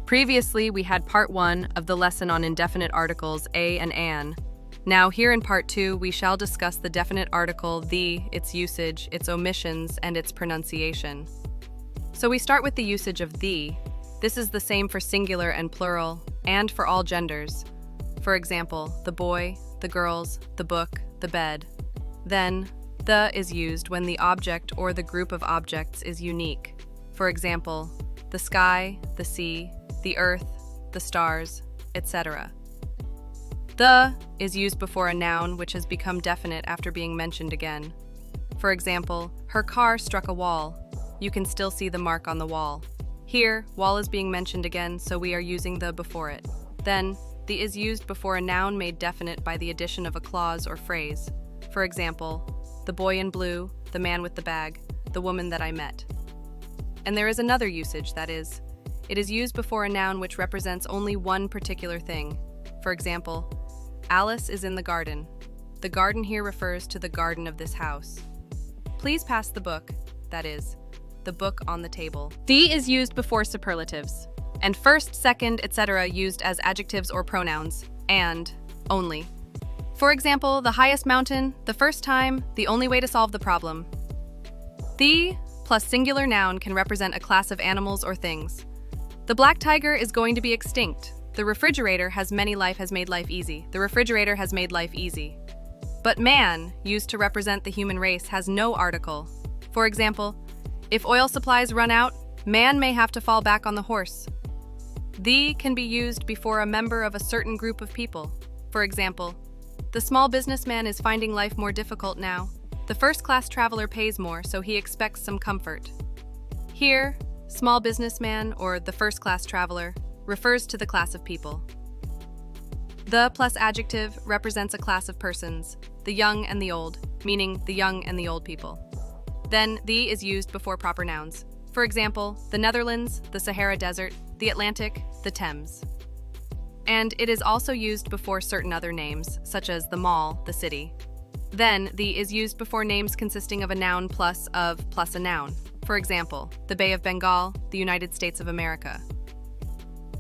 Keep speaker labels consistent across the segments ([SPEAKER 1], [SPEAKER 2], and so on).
[SPEAKER 1] Previously, we had part 1 of the lesson on indefinite articles a and an. Now, here in part 2, we shall discuss the definite article the, its usage, its omissions, and its pronunciation. So we start with the usage of the. This is the same for singular and plural, and for all genders. For example, the boy, the girls, the book, the bed. Then, the is used when the object or the group of objects is unique. For example, the sky, the sea, the earth, the stars, etc. The is used before a noun which has become definite after being mentioned again. For example, her car struck a wall. You can still see the mark on the wall. Here, wall is being mentioned again, so we are using the before it. Then, the is used before a noun made definite by the addition of a clause or phrase. For example, the boy in blue, the man with the bag, the woman that I met. And there is another usage, that is, it is used before a noun which represents only one particular thing. For example, Alice is in the garden. The garden here refers to the garden of this house. Please pass the book, that is, the book on the table. The is used before superlatives, and first, second, etc. used as adjectives or pronouns, and only. For example, the highest mountain, the first time, the only way to solve the problem. The plus singular noun can represent a class of animals or things. The black tiger is going to be extinct. The refrigerator has made life easy. The refrigerator has made life easy. But man, used to represent the human race, has no article. For example, if oil supplies run out, man may have to fall back on the horse. The can be used before a member of a certain group of people. For example, the small businessman is finding life more difficult now. The first-class traveler pays more, so he expects some comfort. Here, small businessman, or the first-class traveler, refers to the class of people. The plus adjective represents a class of persons, the young and the old, meaning the young and the old people. Then, the is used before proper nouns. For example, the Netherlands, the Sahara Desert, the Atlantic, the Thames. And it is also used before certain other names, such as the mall, the city. Then, the is used before names consisting of a noun plus a noun. For example, the Bay of Bengal, the United States of America.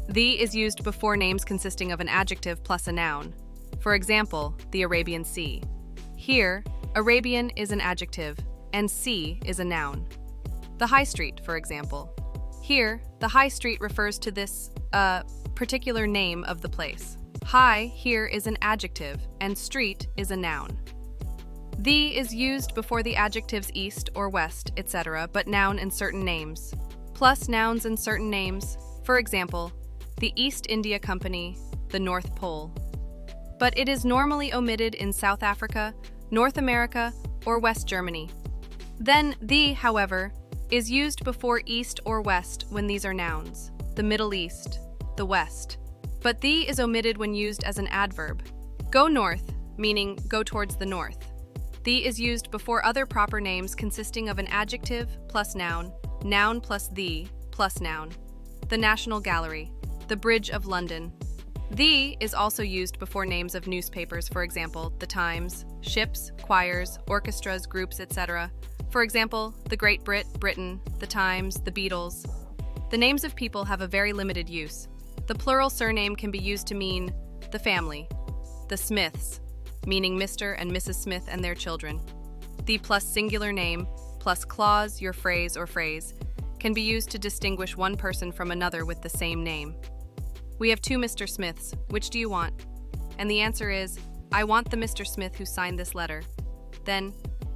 [SPEAKER 1] The is used before names consisting of an adjective plus a noun. For example, the Arabian Sea. Here, Arabian is an adjective, and sea is a noun. The High Street, for example. Here, the High Street refers to this, particular name of the place. High here is an adjective, and street is a noun. The is used before the adjectives east or west, etc., but noun in certain names. Plus nouns in certain names, for example, the East India Company, the North Pole. But it is normally omitted in South Africa, North America, or West Germany. Then the, however, is used before east or west when these are nouns, the Middle East, the West. But the is omitted when used as an adverb. Go north, meaning go towards the north. The is used before other proper names consisting of an adjective plus noun plus the plus noun. The National Gallery, the Bridge of London. The is also used before names of newspapers, for example, the Times, ships, choirs, orchestras, groups, etc. For example, the Great Britain, the Times, the Beatles. The names of people have a very limited use. The plural surname can be used to mean the family, the Smiths, meaning Mr. and Mrs. Smith and their children. The plus singular name, plus clause, your phrase or phrase, can be used to distinguish one person from another with the same name. We have 2 Mr. Smiths. Which do you want? And the answer is, I want the Mr. Smith who signed this letter. Then,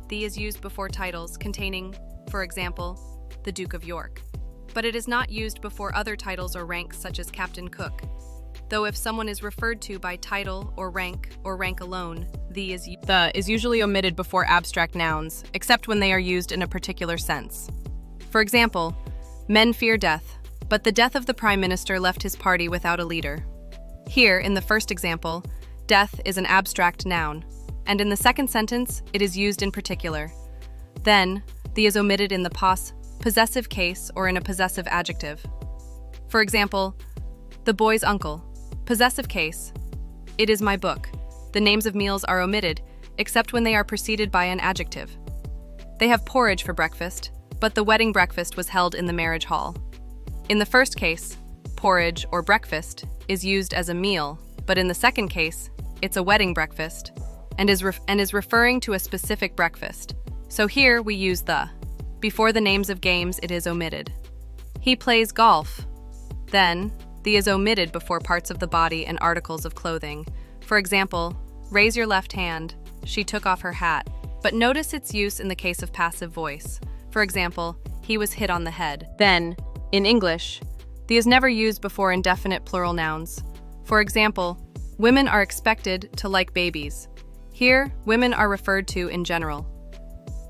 [SPEAKER 1] the is used before titles containing, for example, the Duke of York. But it is not used before other titles or ranks such as Captain Cook. Though if someone is referred to by title or rank alone, the is usually omitted before abstract nouns, except when they are used in a particular sense. For example, men fear death, but the death of the Prime Minister left his party without a leader. Here, in the first example, death is an abstract noun, and in the second sentence, it is used in particular. Then, the is omitted in the possessive case or in a possessive adjective. For example, the boy's uncle. Possessive case. It is my book. The names of meals are omitted, except when they are preceded by an adjective. They have porridge for breakfast, but the wedding breakfast was held in the marriage hall. In the first case, porridge, or breakfast, is used as a meal, but in the second case, it's a wedding breakfast, and is referring to a specific breakfast. So here we use the. Before the names of games, it is omitted. He plays golf. Then, the is omitted before parts of the body and articles of clothing. For example, raise your left hand. She took off her hat. But notice its use in the case of passive voice. For example, he was hit on the head. Then, in English, the is never used before indefinite plural nouns. For example, women are expected to like babies. Here, women are referred to in general.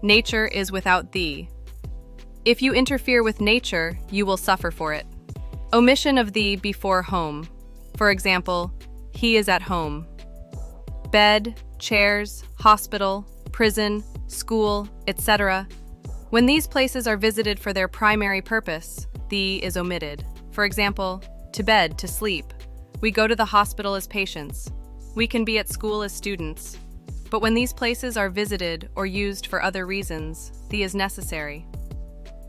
[SPEAKER 1] Nature is without the. If you interfere with nature, you will suffer for it. Omission of the before home. For example, he is at home. Bed, chairs, hospital, prison, school, etc. When these places are visited for their primary purpose, the is omitted. For example, to bed, to sleep. We go to the hospital as patients. We can be at school as students. But when these places are visited or used for other reasons, the is necessary.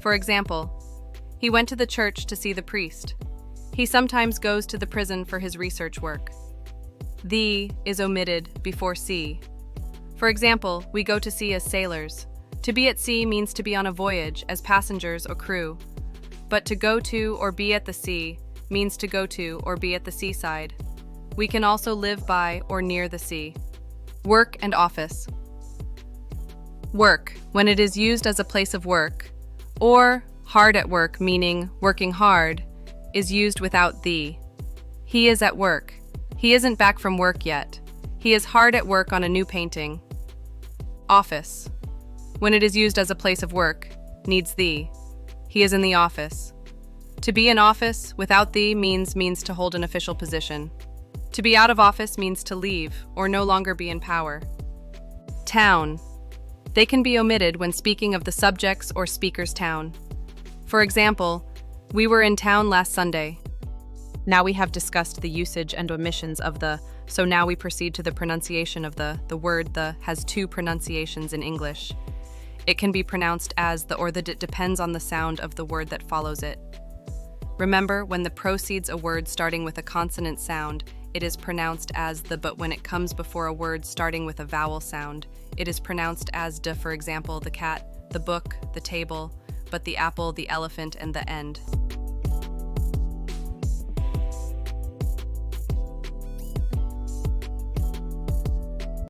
[SPEAKER 1] For example, he went to the church to see the priest. He sometimes goes to the prison for his research work. The is omitted before see. For example, we go to sea as sailors. To be at sea means to be on a voyage as passengers or crew. But to go to or be at the sea means to go to or be at the seaside. We can also live by or near the sea. Work and office. Work, when it is used as a place of work, or hard at work, meaning working hard, is used without the. He is at work. He isn't back from work yet. He is hard at work on a new painting. Office, when it is used as a place of work, needs the. He is in the office. To be in office without the means to hold an official position. To be out of office means to leave or no longer be in power. Town. They can be omitted when speaking of the subject's or speaker's town. For example, we were in town last Sunday. Now we have discussed the usage and omissions of the, so now we proceed to the pronunciation of the. The word the has two pronunciations in English. It can be pronounced as the or the. It depends on the sound of the word that follows it. Remember, when the precedes a word starting with a consonant sound, it is pronounced as the, but when it comes before a word starting with a vowel sound, it is pronounced as de. For example, the cat, the book, the table, but the apple, the elephant, and the end.